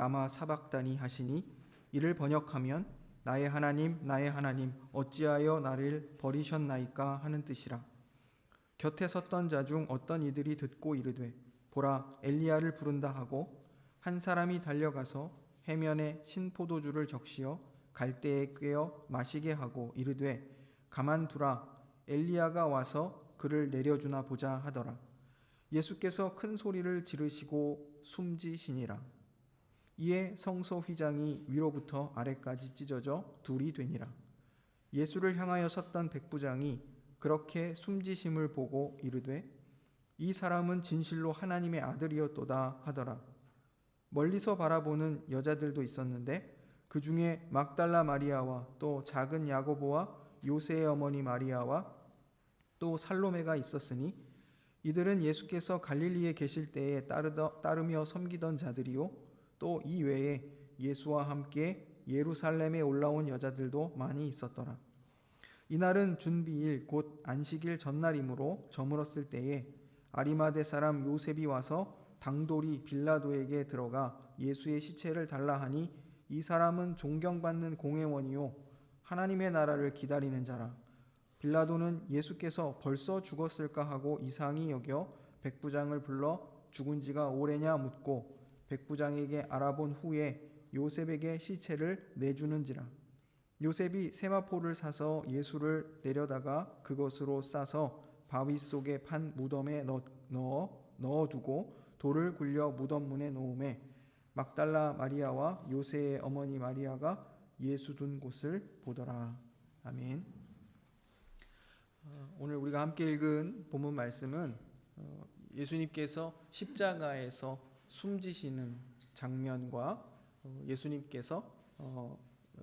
라마 사박다니 하시니 이를 번역하면 나의 하나님 어찌하여 나를 버리셨나이까 하는 뜻이라. 곁에 섰던 자 중 어떤 이들이 듣고 이르되 보라 엘리야를 부른다 하고 한 사람이 달려가서 해면에 신포도주를 적시어 갈대에 꿰어 마시게 하고 이르되 가만두라 엘리야가 와서 그를 내려주나 보자 하더라. 예수께서 큰 소리를 지르시고 숨지시니라. 이에 성소 휘장이 위로부터 아래까지 찢어져 둘이 되니라. 예수를 향하여 섰던 백부장이 그렇게 숨지심을 보고 이르되 이 사람은 진실로 하나님의 아들이었도다 하더라. 멀리서 바라보는 여자들도 있었는데 그 중에 막달라 마리아와 또 작은 야고보와 요새의 어머니 마리아와 또 살로메가 있었으니 이들은 예수께서 갈릴리에 계실 때에 따르며 섬기던 자들이요 또 이 외에 예수와 함께 예루살렘에 올라온 여자들도 많이 있었더라. 이날은 준비일 곧 안식일 전날이므로 저물었을 때에 아리마대 사람 요셉이 와서 당돌이 빌라도에게 들어가 예수의 시체를 달라 하니 이 사람은 존경받는 공회원이요 하나님의 나라를 기다리는 자라. 빌라도는 예수께서 벌써 죽었을까 하고 이상히 여겨 백부장을 불러 죽은 지가 오래냐 묻고 백부장에게 알아본 후에 요셉에게 시체를 내주는지라. 요셉이 세마포를 사서 예수를 내려다가 그것으로 싸서 바위 속에 판 무덤에 넣어두고 돌을 굴려 무덤 문에 놓음에 막달라 마리아와 요새의 어머니 마리아가 예수 둔 곳을 보더라. 아멘. 오늘 우리가 함께 읽은 본문 말씀은 예수님께서 십자가에서 숨지시는 장면과 예수님께서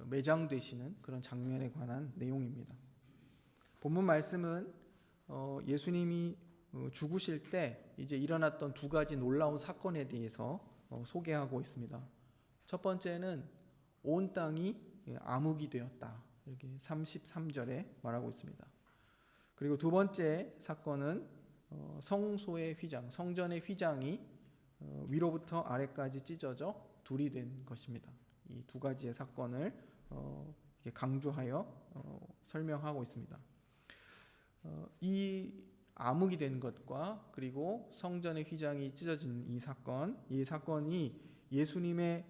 매장되시는 그런 장면에 관한 내용입니다. 본문 말씀은 예수님이 죽으실 때 이제 일어났던 두 가지 놀라운 사건에 대해서 소개하고 있습니다. 첫 번째는 온 땅이 암흑이 되었다. 이렇게 33절에 말하고 있습니다. 그리고 두 번째 사건은 성소의 휘장, 성전의 휘장이 위로부터 아래까지 찢어져 둘이 된 것입니다. 이 두 가지의 사건을 강조하여 설명하고 있습니다. 이 암흑이 된 것과 그리고 성전의 휘장이 찢어진 이 사건이 예수님의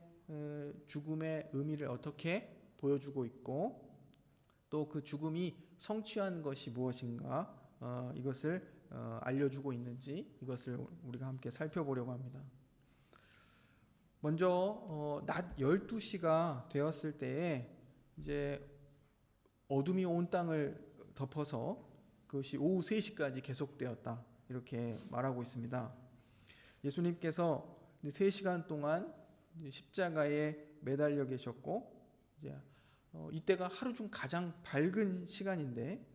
죽음의 의미를 어떻게 보여주고 있고 또 그 죽음이 성취한 것이 무엇인가 이것을 알려주고 있는지 이것을 우리가 함께 살펴보려고 합니다. 먼저 낮 12시가 되었을 때에 이제 어둠이 온 땅을 덮어서 그것이 오후 3시까지 계속되었다 이렇게 말하고 있습니다. 예수님께서 3시간 동안 십자가에 매달려 계셨고 이제 이때가 하루 중 가장 밝은 시간인데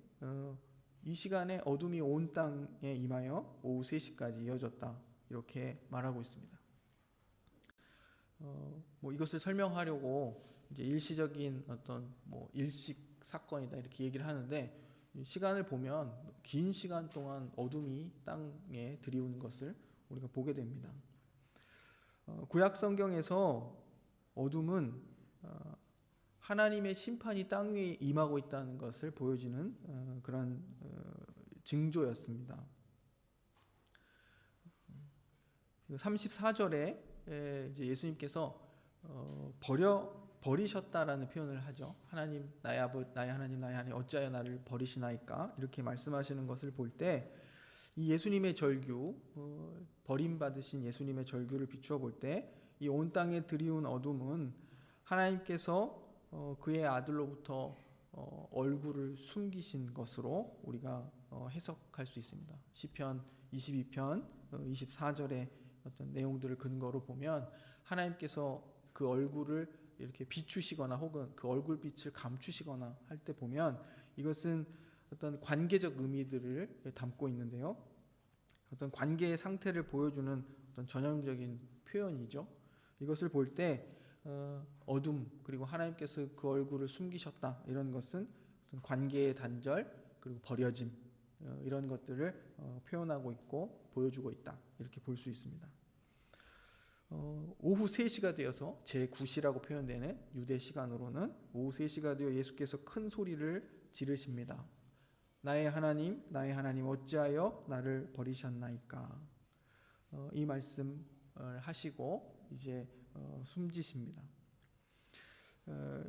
이 시간에 어둠이 온 땅에 임하여 오후 3시까지 이어졌다 이렇게 말하고 있습니다. 이것을 설명하려고 이제 일시적인 어떤 일식 사건이다 이렇게 얘기를 하는데 시간을 보면 긴 시간 동안 어둠이 땅에 들이오는 것을 우리가 보게 됩니다. 구약 성경에서 어둠은 하나님의 심판이 땅 위에 임하고 있다는 것을 보여주는 그런 징조였습니다. 34절에 이제 예수님께서 버리셨다라는 표현을 하죠. 하나님 나의 하나님 어찌하여 나를 버리시나이까 이렇게 말씀하시는 것을 볼 때 이 예수님의 절규 버림받으신 예수님의 절규를 비추어 볼 때 이 온 땅에 들이온 어둠은 하나님께서 그의 아들로부터 얼굴을 숨기신 것으로 우리가 해석할 수 있습니다. 시편 22편 24절의 어떤 내용들을 근거로 보면 하나님께서 그 얼굴을 이렇게 비추시거나 혹은 그 얼굴빛을 감추시거나 할 때 보면 이것은 어떤 관계적 의미들을 담고 있는데요. 어떤 관계의 상태를 보여주는 어떤 전형적인 표현이죠. 이것을 볼 때 어둠 그리고 하나님께서 그 얼굴을 숨기셨다 이런 것은 어떤 관계의 단절 그리고 버려짐 이런 것들을 표현하고 있고 보여주고 있다 이렇게 볼 수 있습니다. 오후 3시가 되어서 제9시라고 표현되는 유대 시간으로는 오후 3시가 되어 예수께서 큰 소리를 지르십니다. 나의 하나님, 나의 하나님, 어찌하여 나를 버리셨나이까. 이 말씀을 하시고 이제 숨지십니다.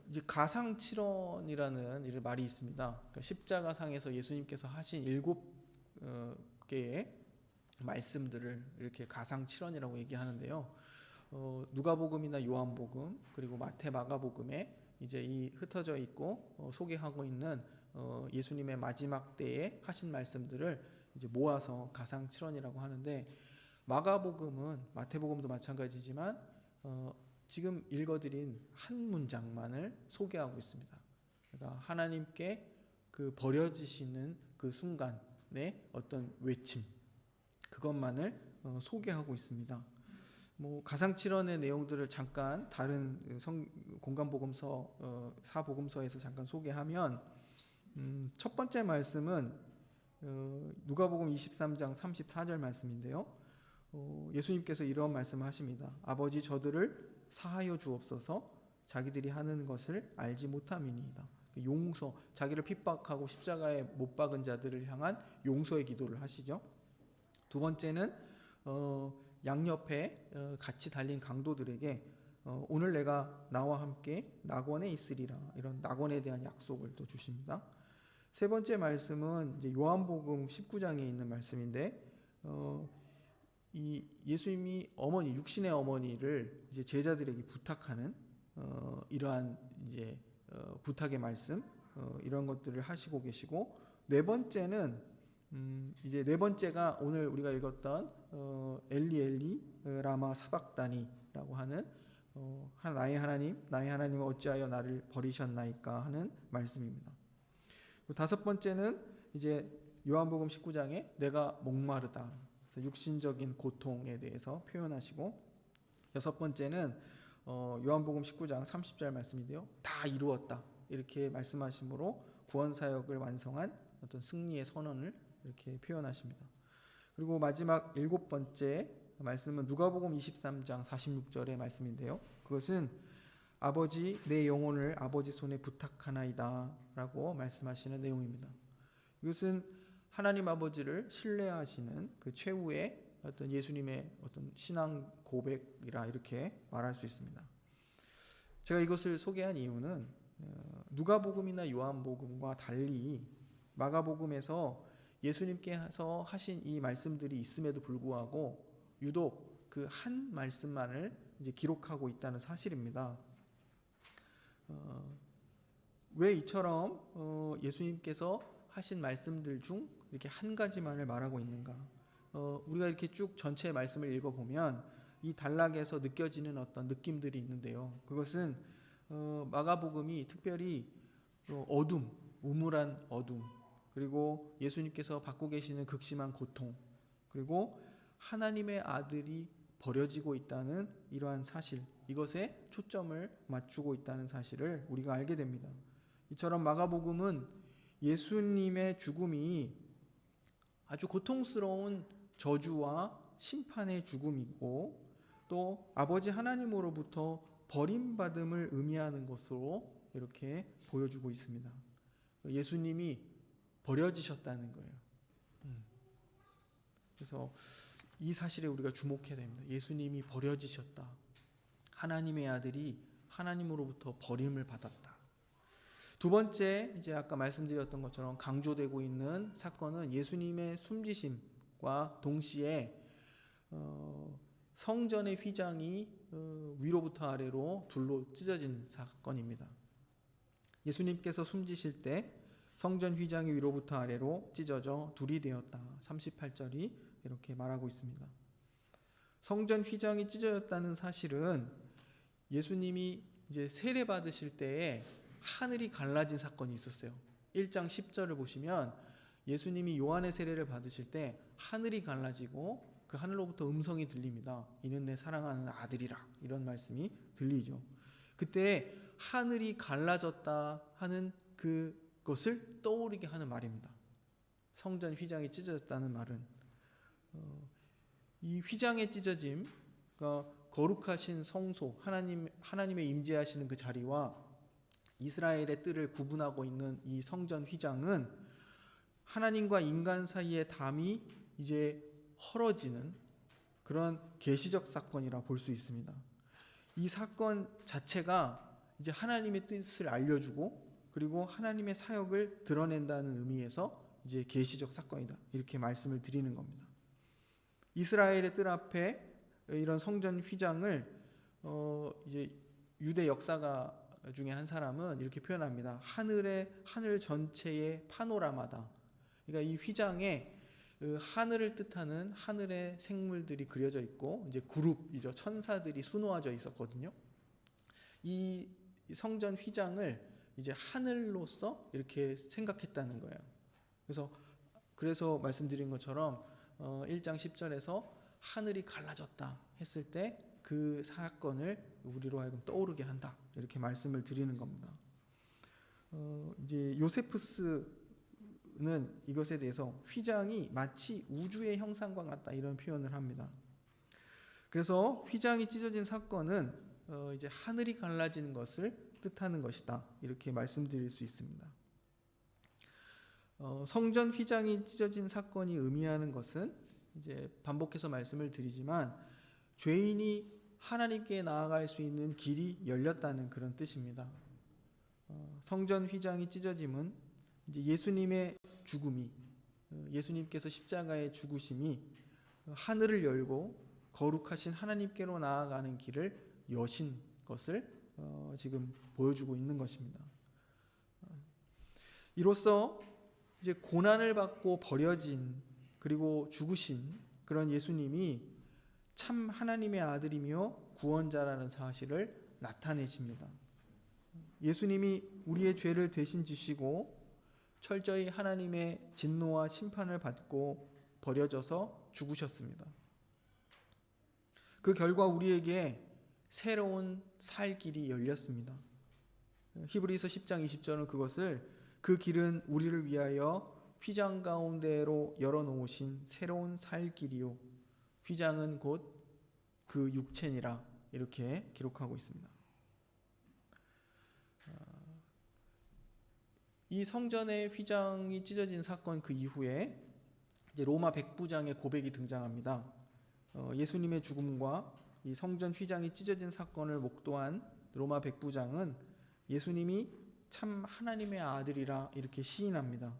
이제 가상칠언이라는 이런 말이 있습니다. 그러니까 십자가상에서 예수님께서 하신 7개의 말씀들을 이렇게 가상칠언이라고 얘기하는데요. 누가복음이나 요한복음 그리고 마태, 마가복음에 이제 이 흩어져 있고 소개하고 있는 예수님의 마지막 때에 하신 말씀들을 이제 모아서 가상칠언이라고 하는데, 마가복음은 마태복음도 마찬가지지만 지금 읽어드린 한 문장만을 소개하고 있습니다. 그러니까 하나님께 그 버려지시는 그 순간의 어떤 외침, 그것만을 소개하고 있습니다. 가상칠언의 내용들을 잠깐 다른 공간복음서, 사복음서에서 잠깐 소개하면, 첫 번째 말씀은 누가복음 23장 34절 말씀인데요. 예수님께서 이런 말씀을 하십니다. 아버지, 저들을 사하여 주옵소서, 자기들이 하는 것을 알지 못함이니이다. 용서, 자기를 핍박하고 십자가에 못 박은 자들을 향한 용서의 기도를 하시죠. 두 번째는 양옆에 같이 달린 강도들에게 오늘 내가 나와 함께 낙원에 있으리라, 이런 낙원에 대한 약속을 또 주십니다. 세 번째 말씀은 이제 요한복음 19장에 있는 말씀인데, 이 예수님이 어머니, 육신의 어머니를 이제 제자들에게 부탁하는 이러한 이제 부탁의 말씀, 이런 것들을 하시고 계시고, 네 번째는 이제 네 번째가 오늘 우리가 읽었던 엘리 엘리 라마 사박다니라고 하는 나의 하나님, 나의 하나님, 어찌하여 나를 버리셨나이까 하는 말씀입니다. 다섯 번째는 이제 요한복음 19장에 내가 목마르다, 그래서 육신적인 고통에 대해서 표현하시고, 여섯 번째는 요한복음 19장 30절 말씀인데요. 다 이루었다, 이렇게 말씀하심으로 구원사역을 완성한 어떤 승리의 선언을 이렇게 표현하십니다. 그리고 마지막 일곱 번째 말씀은 누가복음 23장 46절의 말씀인데요. 그것은 아버지, 내 영혼을 아버지 손에 부탁하나이다 라고 말씀하시는 내용입니다. 이것은 하나님 아버지를 신뢰하시는 그 최후의 어떤 예수님의 어떤 신앙 고백이라 이렇게 말할 수 있습니다. 제가 이것을 소개한 이유는 누가복음이나 요한복음과 달리 마가복음에서 예수님께서 하신 이 말씀들이 있음에도 불구하고 유독 그 한 말씀만을 이제 기록하고 있다는 사실입니다. 왜 이처럼 예수님께서 하신 말씀들 중 이렇게 한 가지만을 말하고 있는가? 우리가 이렇게 쭉 전체 말씀을 읽어보면 이 단락에서 느껴지는 어떤 느낌들이 있는데요. 그것은 마가복음이 특별히 어둠, 우물한 어둠, 그리고 예수님께서 받고 계시는 극심한 고통, 그리고 하나님의 아들이 버려지고 있다는 이러한 사실, 이것에 초점을 맞추고 있다는 사실을 우리가 알게 됩니다. 이처럼 마가복음은 예수님의 죽음이 아주 고통스러운 저주와 심판의 죽음이고, 또 아버지 하나님으로부터 버림받음을 의미하는 것으로 이렇게 보여주고 있습니다. 예수님이 버려지셨다는 거예요. 그래서 이 사실에 우리가 주목해야 됩니다. 예수님이 버려지셨다. 하나님의 아들이 하나님으로부터 버림을 받았다. 두 번째, 이제 아까 말씀드렸던 것처럼 강조되고 있는 사건은 예수님의 숨지심과 동시에 성전의 휘장이 위로부터 아래로 둘로 찢어진 사건입니다. 예수님께서 숨지실 때 성전 휘장이 위로부터 아래로 찢어져 둘이 되었다. 38절이 이렇게 말하고 있습니다. 성전 휘장이 찢어졌다는 사실은 예수님이 이제 세례 받으실 때에 하늘이 갈라진 사건이 있었어요. 1장 10절을 보시면 예수님이 요한의 세례를 받으실 때 하늘이 갈라지고 그 하늘로부터 음성이 들립니다. 이는 내 사랑하는 아들이라, 이런 말씀이 들리죠. 그때 하늘이 갈라졌다 하는 그것을 떠오르게 하는 말입니다. 성전 휘장이 찢어졌다는 말은 이 휘장의 찢어짐, 그러니까 거룩하신 성소, 하나님의 임재하시는 그 자리와 이스라엘의 뜰을 구분하고 있는 이 성전 휘장은 하나님과 인간 사이의 담이 이제 헐어지는 그런 계시적 사건이라 볼 수 있습니다. 이 사건 자체가 이제 하나님의 뜻을 알려주고 그리고 하나님의 사역을 드러낸다는 의미에서 이제 계시적 사건이다, 이렇게 말씀을 드리는 겁니다. 이스라엘의 뜰 앞에 이런 성전 휘장을 이제 유대 역사가 중에 한 사람은 이렇게 표현합니다. 하늘 전체의 파노라마다. 그러니까 이 휘장에 하늘을 뜻하는 하늘의 생물들이 그려져 있고 이제 그룹이죠. 천사들이 수놓아져 있었거든요. 이 성전 휘장을 이제 하늘로서 이렇게 생각했다는 거예요. 그래서 말씀드린 것처럼 1장 10절에서 하늘이 갈라졌다 했을 때 그 사건을 우리로 하여금 떠오르게 한다, 이렇게 말씀을 드리는 겁니다. 이제 요세푸스는 이것에 대해서 휘장이 마치 우주의 형상과 같다, 이런 표현을 합니다. 그래서 휘장이 찢어진 사건은 이제 하늘이 갈라지는 것을 뜻하는 것이다, 이렇게 말씀드릴 수 있습니다. 성전 휘장이 찢어진 사건이 의미하는 것은 이제 반복해서 말씀을 드리지만 죄인이 하나님께 나아갈 수 있는 길이 열렸다는 그런 뜻입니다. 성전 휘장이 찢어짐은 이제 예수님의 죽음이, 예수님께서 십자가의 죽으심이 하늘을 열고 거룩하신 하나님께로 나아가는 길을 여신 것을 지금 보여주고 있는 것입니다. 이로써 이제 고난을 받고 버려진 그리고 죽으신 그런 예수님이 참 하나님의 아들이며 구원자라는 사실을 나타내십니다. 예수님이 우리의 죄를 대신 지시고 철저히 하나님의 진노와 심판을 받고 버려져서 죽으셨습니다. 그 결과 우리에게 새로운 살 길이 열렸습니다. 히브리서 10장 20절은 그 길은 우리를 위하여 휘장 가운데로 열어놓으신 새로운 살 길이요 휘장은 곧 그 육체니라, 이렇게 기록하고 있습니다. 이 성전의 휘장이 찢어진 사건 그 이후에 이제 로마 백부장의 고백이 등장합니다. 예수님의 죽음과 이 성전 휘장이 찢어진 사건을 목도한 로마 백부장은 예수님이 참 하나님의 아들이라 이렇게 시인합니다.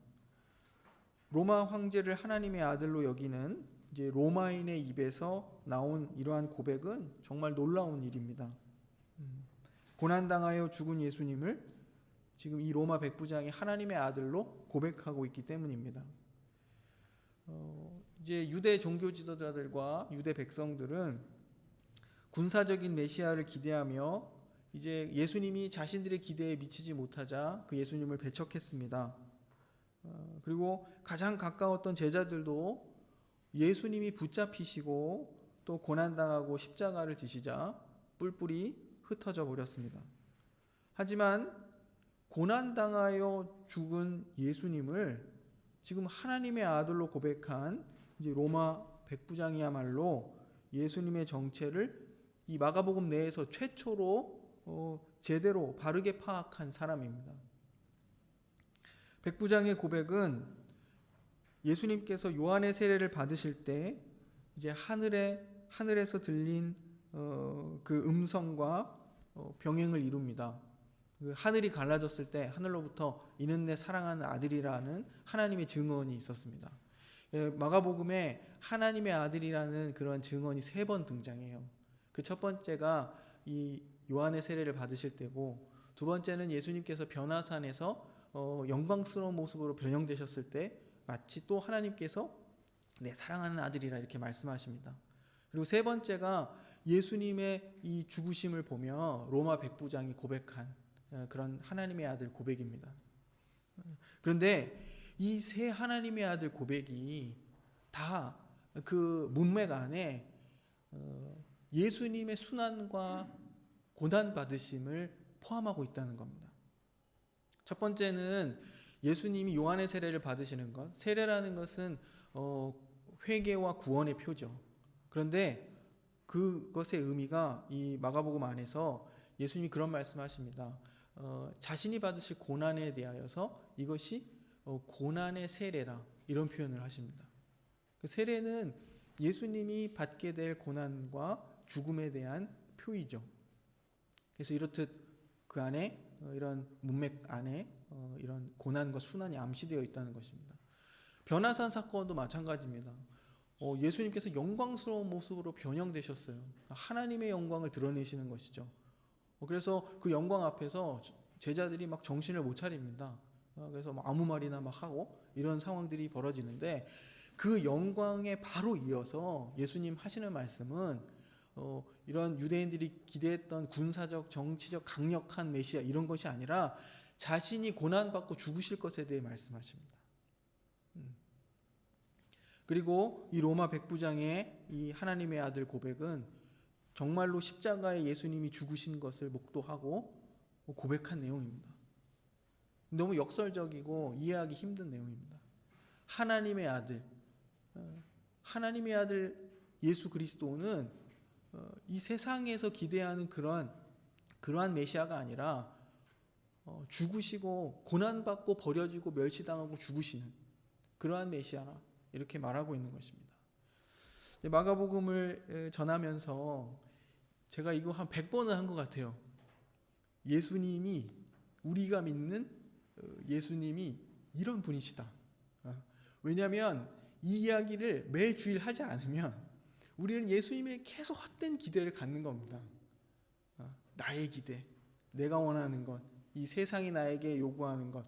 로마 황제를 하나님의 아들로 여기는 이제 로마인의 입에서 나온 이러한 고백은 정말 놀라운 일입니다. 고난당하여 죽은 예수님을 지금 이 로마 백부장이 하나님의 아들로 고백하고 있기 때문입니다. 이제 유대 종교 지도자들과 유대 백성들은 군사적인 메시아를 기대하며 이제 예수님이 자신들의 기대에 미치지 못하자 그 예수님을 배척했습니다. 그리고 가장 가까웠던 제자들도 예수님이 붙잡히시고 또 고난당하고 십자가를 지시자 뿔뿔이 흩어져 버렸습니다. 하지만 고난당하여 죽은 예수님을 지금 하나님의 아들로 고백한 이제 로마 백부장이야말로 예수님의 정체를 이 마가복음 내에서 최초로 제대로 바르게 파악한 사람입니다. 백부장의 고백은 예수님께서 요한의 세례를 받으실 때 이제 하늘에서 들린 그 음성과 병행을 이룹니다. 그 하늘이 갈라졌을 때 하늘로부터 이는 내 사랑하는 아들이라는 하나님의 증언이 있었습니다. 마가복음에 하나님의 아들이라는 그런 증언이 3번 등장해요. 그 첫 번째가 이 요한의 세례를 받으실 때고, 두 번째는 예수님께서 변화산에서 영광스러운 모습으로 변형되셨을 때 마치 또 하나님께서 내 사랑하는 아들이라 이렇게 말씀하십니다. 그리고 세 번째가 예수님의 이 죽으심을 보며 로마 백부장이 고백한 그런 하나님의 아들 고백입니다. 그런데 이 세 하나님의 아들 고백이 다 그 문맥 안에 예수님의 순환과 고난 받으심을 포함하고 있다는 겁니다. 첫 번째는 예수님이 요한의 세례를 받으시는 것. 세례라는 것은 회개와 구원의 표죠. 그런데 그것의 의미가 이 마가복음 안에서 예수님이 그런 말씀하십니다. 자신이 받으실 고난에 대하여서 이것이 고난의 세례라, 이런 표현을 하십니다. 그 세례는 예수님이 받게 될 고난과 죽음에 대한 표이죠. 그래서 이렇듯 그 안에 이런 문맥 안에 이런 고난과 순환이 암시되어 있다는 것입니다. 변화산 사건도 마찬가지입니다. 예수님께서 영광스러운 모습으로 변형되셨어요. 하나님의 영광을 드러내시는 것이죠. 그래서 그 영광 앞에서 제자들이 막 정신을 못 차립니다. 그래서 아무 말이나 막 하고 이런 상황들이 벌어지는데, 그 영광에 바로 이어서 예수님 하시는 말씀은 이런 유대인들이 기대했던 군사적, 정치적, 강력한 메시아 이런 것이 아니라 자신이 고난받고 죽으실 것에 대해 말씀하십니다. 그리고 이 로마 백부장의 이 하나님의 아들 고백은 정말로 십자가에 예수님이 죽으신 것을 목도하고 고백한 내용입니다. 너무 역설적이고 이해하기 힘든 내용입니다. 하나님의 아들 예수 그리스도는 이 세상에서 기대하는 그러한 메시아가 아니라 죽으시고 고난받고 버려지고 멸시당하고 죽으시는 그러한 메시아라, 이렇게 말하고 있는 것입니다. 마가복음을 전하면서 제가 이거 한 100번은 한 것 같아요. 예수님이, 우리가 믿는 예수님이 이런 분이시다. 왜냐하면 이 이야기를 매주일 하지 않으면 우리는 예수님의 계속 헛된 기대를 갖는 겁니다. 나의 기대, 내가 원하는 것, 이 세상이 나에게 요구하는 것,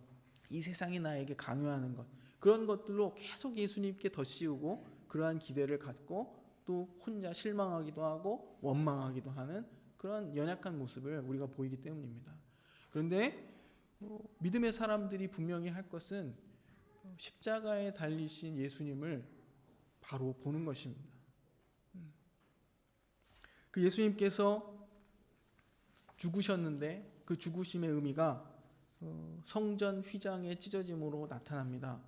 이 세상이 나에게 강요하는 것, 그런 것들로 계속 예수님께 덧씌우고 그러한 기대를 갖고 또 혼자 실망하기도 하고 원망하기도 하는 그런 연약한 모습을 우리가 보이기 때문입니다. 그런데 믿음의 사람들이 분명히 할 것은 십자가에 달리신 예수님을 바로 보는 것입니다. 그 예수님께서 죽으셨는데 그 죽으심의 의미가 성전 휘장의 찢어짐으로 나타납니다.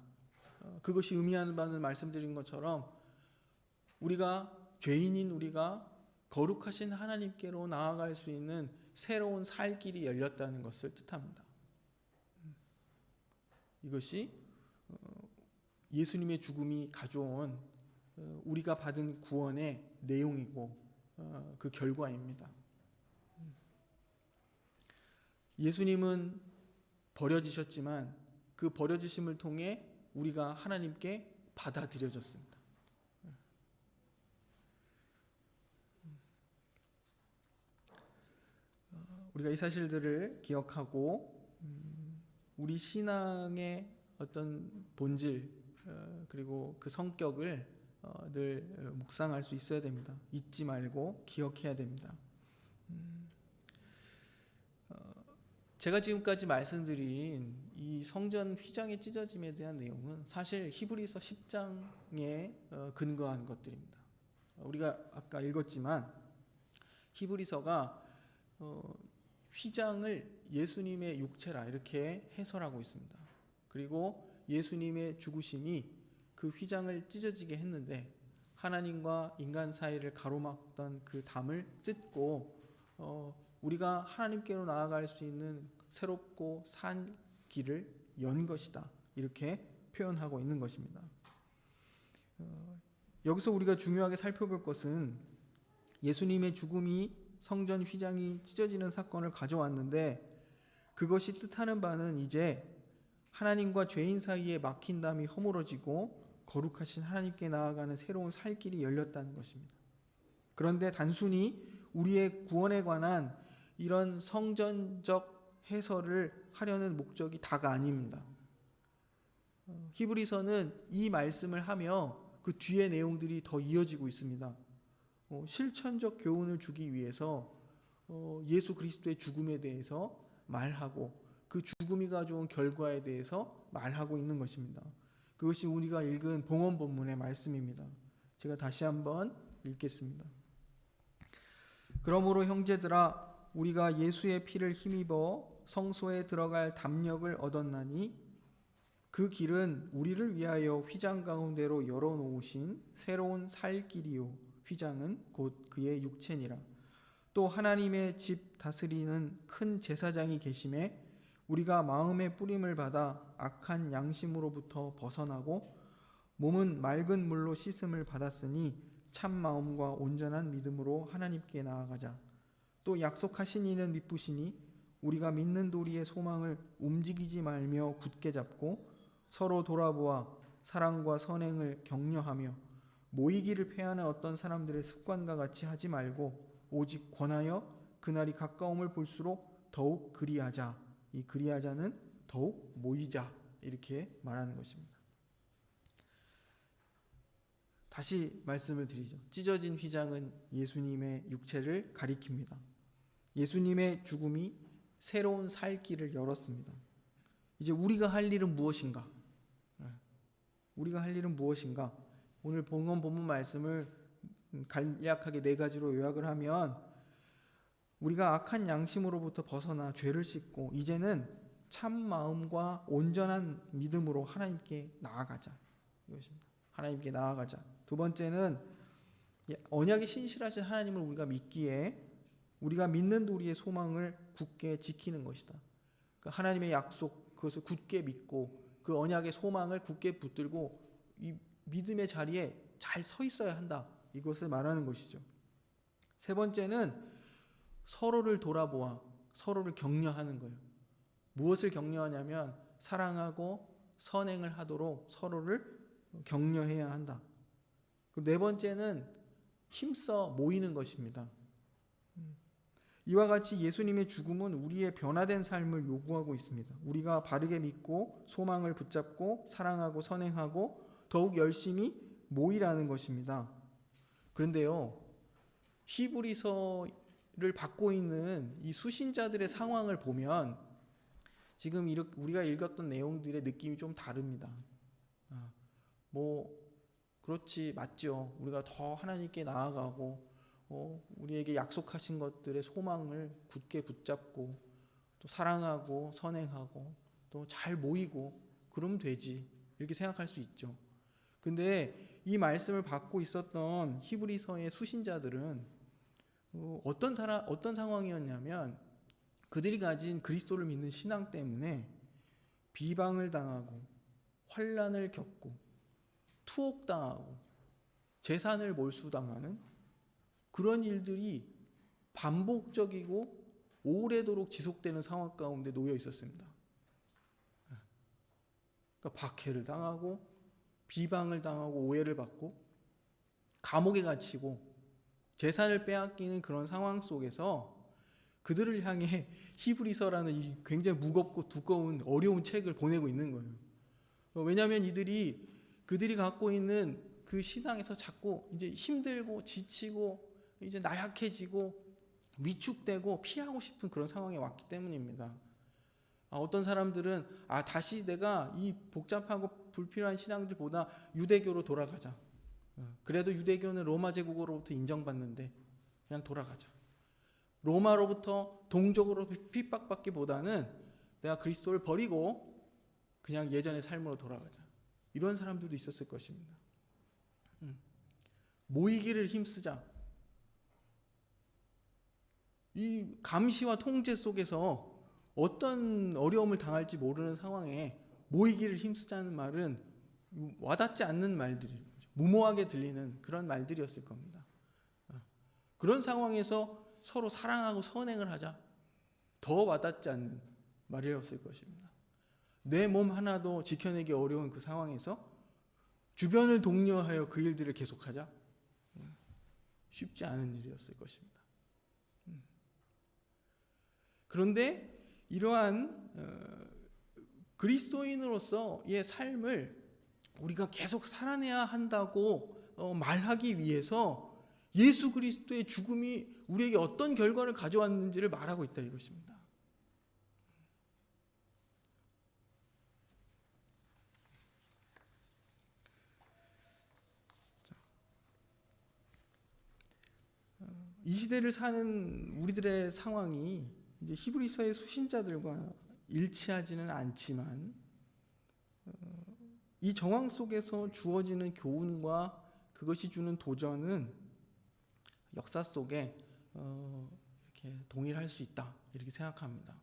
그것이 의미하는 바는 말씀드린 것처럼 우리가, 죄인인 우리가 거룩하신 하나님께로 나아갈 수 있는 새로운 살 길이 열렸다는 것을 뜻합니다. 이것이 예수님의 죽음이 가져온 우리가 받은 구원의 내용이고 그 결과입니다. 예수님은 버려지셨지만 그 버려지심을 통해 우리가 하나님께 받아들여졌습니다. 우리가 이 사실들을 기억하고 우리 신앙의 어떤 본질 그리고 그 성격을 늘 묵상할 수 있어야 됩니다. 잊지 말고 기억해야 됩니다. 제가 지금까지 말씀드린 이 성전 휘장의 찢어짐에 대한 내용은 사실 히브리서 10장에 근거한 것들입니다. 우리가 아까 읽었지만 히브리서가 휘장을 예수님의 육체라 이렇게 해설하고 있습니다. 그리고 예수님의 죽으심이 그 휘장을 찢어지게 했는데 하나님과 인간 사이를 가로막던 그 담을 찢고 우리가 하나님께로 나아갈 수 있는 새롭고 산 길을 연 것이다, 이렇게 표현하고 있는 것입니다. 여기서 우리가 중요하게 살펴볼 것은 예수님의 죽음이 성전 휘장이 찢어지는 사건을 가져왔는데 그것이 뜻하는 바는 이제 하나님과 죄인 사이에 막힌 담이 허물어지고 거룩하신 하나님께 나아가는 새로운 살 길이 열렸다는 것입니다. 그런데 단순히 우리의 구원에 관한 이런 성전적 해설을 하려는 목적이 다가 아닙니다. 히브리서는 이 말씀을 하며 그 뒤에 내용들이 더 이어지고 있습니다. 실천적 교훈을 주기 위해서 예수 그리스도의 죽음에 대해서 말하고 그 죽음이 가져온 결과에 대해서 말하고 있는 것입니다. 그것이 우리가 읽은 봉헌 본문의 말씀입니다. 제가 다시 한번 읽겠습니다. 그러므로 형제들아, 우리가 예수의 피를 힘입어 성소에 들어갈 담력을 얻었나니 그 길은 우리를 위하여 휘장 가운데로 열어놓으신 새로운 살 길이요 휘장은 곧 그의 육체니라. 또 하나님의 집 다스리는 큰 제사장이 계심에 우리가 마음의 뿌림을 받아 악한 양심으로부터 벗어나고 몸은 맑은 물로 씻음을 받았으니 참 마음과 온전한 믿음으로 하나님께 나아가자. 또 약속하신 이는 미쁘시니 우리가 믿는 도리의 소망을 움직이지 말며 굳게 잡고 서로 돌아보아 사랑과 선행을 격려하며 모이기를 패하는 어떤 사람들의 습관과 같이 하지 말고 오직 권하여 그날이 가까움을 볼수록 더욱 그리하자. 이 그리하자는 더욱 모이자, 이렇게 말하는 것입니다. 다시 말씀을 드리죠. 찢어진 휘장은 예수님의 육체를 가리킵니다. 예수님의 죽음이 새로운 살 길을 열었습니다. 이제 우리가 할 일은 무엇인가? 우리가 할 일은 무엇인가? 오늘 본문 말씀을 간략하게 4가지로 요약을 하면, 우리가 악한 양심으로부터 벗어나 죄를 씻고 이제는 참 마음과 온전한 믿음으로 하나님께 나아가자, 이것입니다. 하나님께 나아가자. 두 번째는 언약이 신실하신 하나님을 우리가 믿기에 우리가 믿는 도리의 소망을 굳게 지키는 것이다. 그러니까 하나님의 약속, 그것을 굳게 믿고 그 언약의 소망을 굳게 붙들고 이 믿음의 자리에 잘 서 있어야 한다, 이것을 말하는 것이죠. 세 번째는 서로를 돌아보아 서로를 격려하는 거예요. 무엇을 격려하냐면 사랑하고 선행을 하도록 서로를 격려해야 한다. 그리고 네 번째는 힘써 모이는 것입니다. 이와 같이 예수님의 죽음은 우리의 변화된 삶을 요구하고 있습니다. 우리가 바르게 믿고 소망을 붙잡고 사랑하고 선행하고 더욱 열심히 모이라는 것입니다. 그런데요, 히브리서를 받고 있는 이 수신자들의 상황을 보면 지금 우리가 읽었던 내용들의 느낌이 좀 다릅니다. 그렇지, 맞죠. 우리가 더 하나님께 나아가고 우리에게 약속하신 것들의 소망을 굳게 붙잡고 또 사랑하고 선행하고 또 잘 모이고 그러면 되지, 이렇게 생각할 수 있죠. 근데 이 말씀을 받고 있었던 히브리서의 수신자들은 어떤 상황이었냐면, 그들이 가진 그리스도를 믿는 신앙 때문에 비방을 당하고 환난을 겪고 투옥당하고 재산을 몰수당하는 그런 일들이 반복적이고 오래도록 지속되는 상황 가운데 놓여 있었습니다. 그러니까 박해를 당하고 비방을 당하고 오해를 받고 감옥에 갇히고 재산을 빼앗기는 그런 상황 속에서 그들을 향해 히브리서라는 이 굉장히 무겁고 두꺼운 어려운 책을 보내고 있는 거예요. 왜냐하면 그들이 갖고 있는 그 신앙에서 자꾸 이제 힘들고 지치고 이제 나약해지고 위축되고 피하고 싶은 그런 상황에 왔기 때문입니다. 어떤 사람들은 다시 내가 이 복잡하고 불필요한 신앙들보다 유대교로 돌아가자. 그래도 유대교는 로마 제국으로부터 인정받는데 그냥 돌아가자. 로마로부터 동족으로 핍박받기보다는 내가 그리스도를 버리고 그냥 예전의 삶으로 돌아가자. 이런 사람들도 있었을 것입니다. 모이기를 힘쓰자. 이 감시와 통제 속에서 어떤 어려움을 당할지 모르는 상황에 모이기를 힘쓰자는 말은 와닿지 않는 말들이, 무모하게 들리는 그런 말들이었을 겁니다. 그런 상황에서 서로 사랑하고 선행을 하자, 더 와닿지 않는 말이었을 것입니다. 내 몸 하나도 지켜내기 어려운 그 상황에서 주변을 독려하여 그 일들을 계속하자, 쉽지 않은 일이었을 것입니다. 그런데 이러한 그리스도인으로서의 삶을 우리가 계속 살아내야 한다고 말하기 위해서 예수 그리스도의 죽음이 우리에게 어떤 결과를 가져왔는지를 말하고 있다, 이것입니다. 이 시대를 사는 우리들의 상황이 이제 히브리서의 수신자들과 일치하지는 않지만 이 정황 속에서 주어지는 교훈과 그것이 주는 도전은 역사 속에 이렇게 동일할 수 있다 이렇게 생각합니다.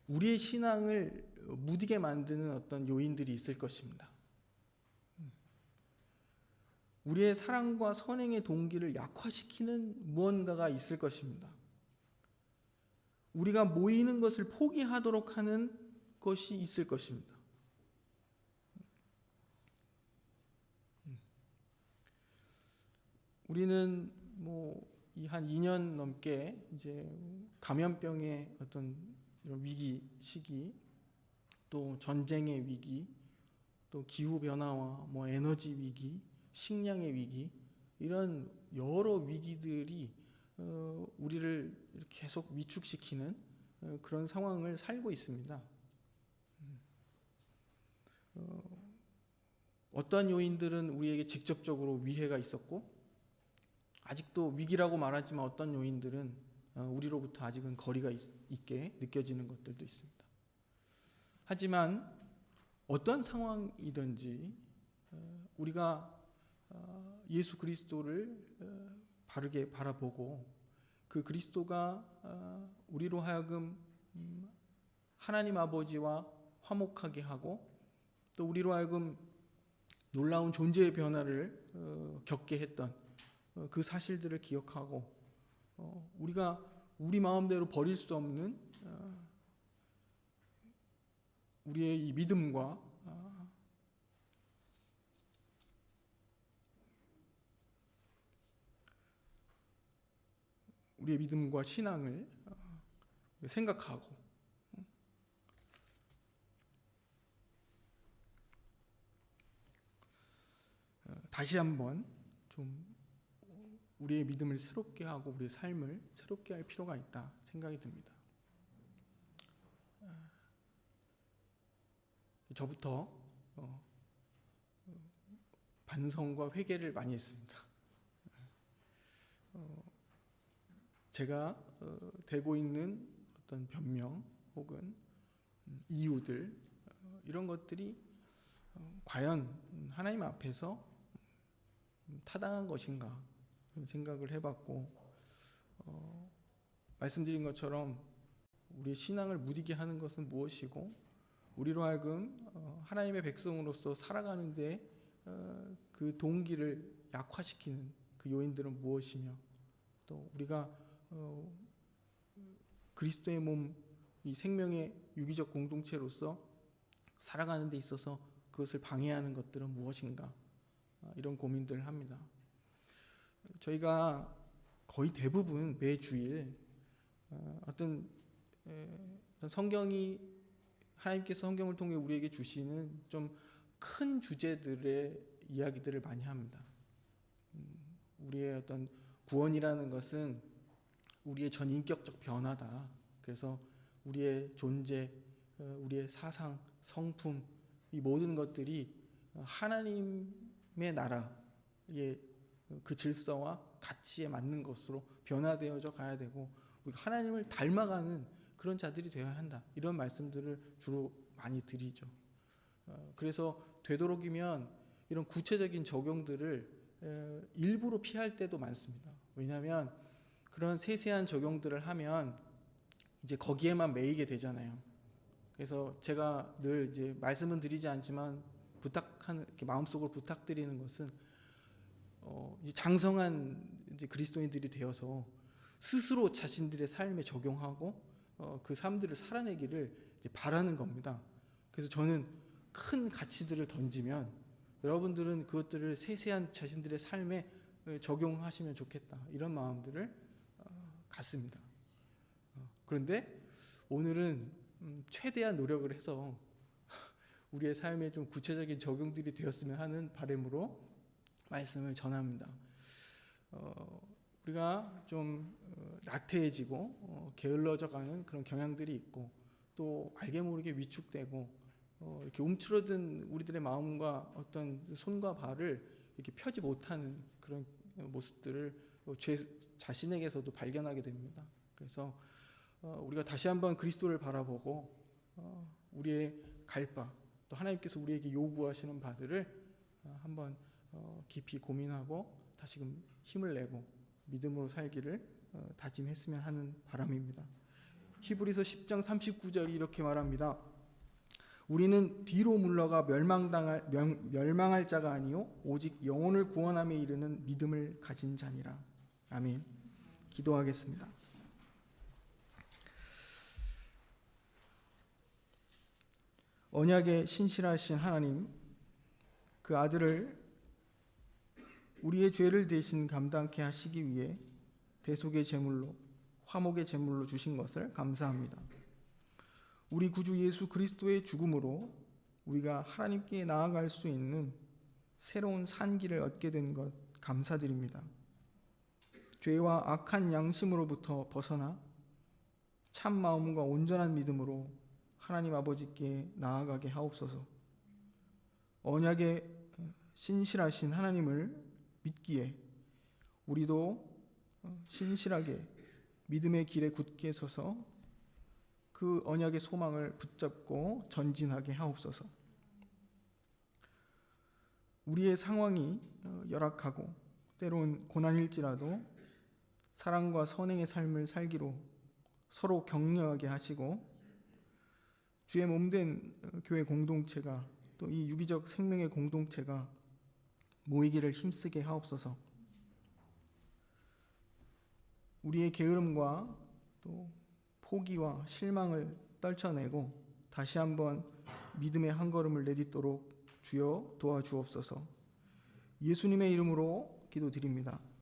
우리의 신앙을 무디게 만드는 어떤 요인들이 있을 것입니다. 우리의 사랑과 선행의 동기를 약화시키는 무언가가 있을 것입니다. 우리가 모이는 것을 포기하도록 하는 것이 있을 것입니다. 우리는 이 한 2년 넘게 이제 감염병의 어떤 이런 위기 시기, 또 전쟁의 위기, 또 기후 변화와 에너지 위기, 식량의 위기, 이런 여러 위기들이 우리를 계속 위축시키는 그런 상황을 살고 있습니다. 어떠한 요인들은 우리에게 직접적으로 위해가 있었고, 아직도 위기라고 말하지만 어떤 요인들은 우리로부터 아직은 거리가 있게 느껴지는 것들도 있습니다. 하지만 어떤 상황이든지 우리가 예수 그리스도를 바르게 바라보고 그 그리스도가 우리로 하여금 하나님 아버지와 화목하게 하고 또 우리로 하여금 놀라운 존재의 변화를 겪게 했던 그 사실들을 기억하고 우리가 우리 마음대로 버릴 수 없는 우리의 이 믿음과 우리의 믿음과 신앙을 생각하고 다시 한번 좀 우리의 믿음을 새롭게 하고 우리의 삶을 새롭게 할 필요가 있다 생각이 듭니다. 저부터 반성과 회개를 많이 했습니다. 제가 대고 있는 어떤 변명 혹은 이유들 이런 것들이 과연 하나님 앞에서 타당한 것인가 생각을 해봤고 말씀드린 것처럼 우리의 신앙을 무디게 하는 것은 무엇이고 우리로 하여금 하나님의 백성으로서 살아가는데 그 동기를 약화시키는 그 요인들은 무엇이며 또 우리가 그리스도의 몸, 이 생명의 유기적 공동체로서 살아가는 데 있어서 그것을 방해하는 것들은 무엇인가 이런 고민들을 합니다. 저희가 거의 대부분 매주일 어떤 성경이 하나님께서 성경을 통해 우리에게 주시는 좀 큰 주제들의 이야기들을 많이 합니다. 우리의 어떤 구원이라는 것은 우리의 전인격적 변화다. 그래서 우리의 존재, 우리의 사상, 성품 이 모든 것들이 하나님의 나라의 그 질서와 가치에 맞는 것으로 변화되어져 가야 되고 우리가 하나님을 닮아가는 그런 자들이 되어야 한다. 이런 말씀들을 주로 많이 드리죠. 그래서 되도록이면 이런 구체적인 적용들을 일부러 피할 때도 많습니다. 왜냐하면 그런 세세한 적용들을 하면 이제 거기에만 매이게 되잖아요. 그래서 제가 늘 이제 말씀은 드리지 않지만 부탁하는 이렇게 마음속으로 부탁드리는 것은 이제 장성한 이제 그리스도인들이 되어서 스스로 자신들의 삶에 적용하고 그 삶들을 살아내기를 이제 바라는 겁니다. 그래서 저는 큰 가치들을 던지면 여러분들은 그것들을 세세한 자신들의 삶에 적용하시면 좋겠다 이런 마음들을 갖습니다. 그런데 오늘은 최대한 노력을 해서 우리의 삶에 좀 구체적인 적용들이 되었으면 하는 바람으로 말씀을 전합니다. 우리가 좀 나태해지고 게을러져가는 그런 경향들이 있고 또 알게 모르게 위축되고 이렇게 움츠러든 우리들의 마음과 어떤 손과 발을 이렇게 펴지 못하는 그런 모습들을 제 자신에게서도 발견하게 됩니다. 그래서 우리가 다시 한번 그리스도를 바라보고 우리의 갈 바, 또 하나님께서 우리에게 요구하시는 바들을 한번 깊이 고민하고 다시금 힘을 내고 믿음으로 살기를 다짐했으면 하는 바람입니다. 히브리서 10장 39절이 이렇게 말합니다. 우리는 뒤로 물러가 멸망할 자가 아니요 오직 영혼을 구원함에 이르는 믿음을 가진 자니라. 아멘. 기도하겠습니다. 언약의 신실하신 하나님, 그 아들을 우리의 죄를 대신 감당케 하시기 위해 대속의 제물로, 화목의 제물로 주신 것을 감사합니다. 우리 구주 예수 그리스도의 죽음으로 우리가 하나님께 나아갈 수 있는 새로운 산기를 얻게 된 것 감사드립니다. 죄와 악한 양심으로부터 벗어나 참 마음과 온전한 믿음으로 하나님 아버지께 나아가게 하옵소서. 언약의 신실하신 하나님을 믿기에 우리도 신실하게 믿음의 길에 굳게 서서 그 언약의 소망을 붙잡고 전진하게 하옵소서. 우리의 상황이 열악하고 때론 고난일지라도 사랑과 선행의 삶을 살기로 서로 격려하게 하시고 주의 몸된 교회 공동체가 또 이 유기적 생명의 공동체가 모이기를 힘쓰게 하옵소서. 우리의 게으름과 또 포기와 실망을 떨쳐내고 다시 한번 믿음의 한 걸음을 내딛도록 주여 도와주옵소서. 예수님의 이름으로 기도드립니다.